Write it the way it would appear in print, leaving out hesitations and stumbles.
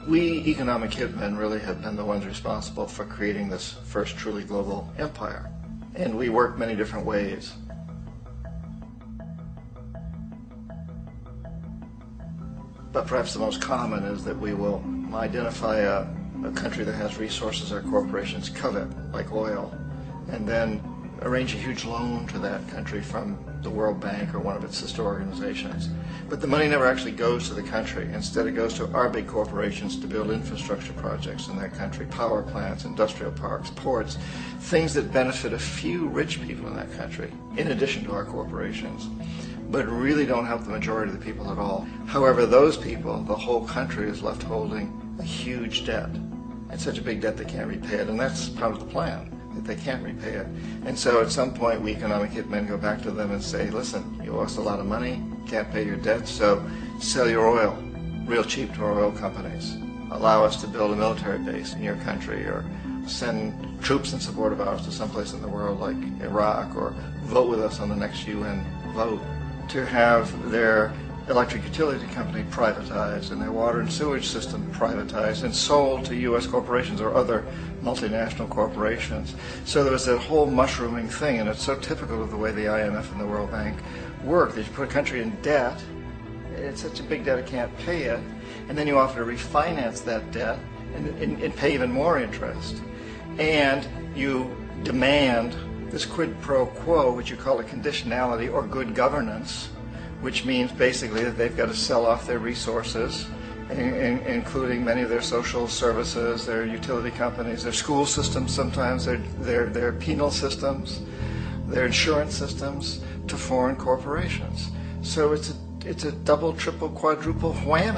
We economic hitmen really have been the ones responsible for creating this first truly global empire. And we work many different ways. But perhaps the most common is that we will identify a country that has resources our corporations covet, like oil, and then arrange a huge loan to that country from the World Bank or one of its sister organizations. But the money never actually goes to the country. Instead, it goes to our big corporations to build infrastructure projects in that country, power plants, industrial parks, ports, things that benefit a few rich people in that country, in addition to our corporations, but really don't help the majority of the people at all. However, those people, the whole country is left holding a huge debt. It's such a big debt they can't repay it, and that's part of the plan, that they can't repay it. And so at some point, we economic hitmen go back to them and say, listen, you owe us a lot of money, can't pay your debt, so sell your oil real cheap to our oil companies. Allow us to build a military base in your country, or send troops in support of ours to someplace in the world like Iraq, or vote with us on the next UN vote. To have their electric utility company privatized and their water and sewage system privatized and sold to U.S. corporations or other multinational corporations. So there was that whole mushrooming thing, and it's so typical of the way the IMF and the World Bank work. That you put a country in debt, it's such a big debt it can't pay it, and then you offer to refinance that debt and pay even more interest. And you demand this quid pro quo, which you call a conditionality or good governance, which means basically that they've got to sell off their resources, including many of their social services, their utility companies, their school systems sometimes, their penal systems, their insurance systems, to foreign corporations. So it's a double, triple, quadruple whammy.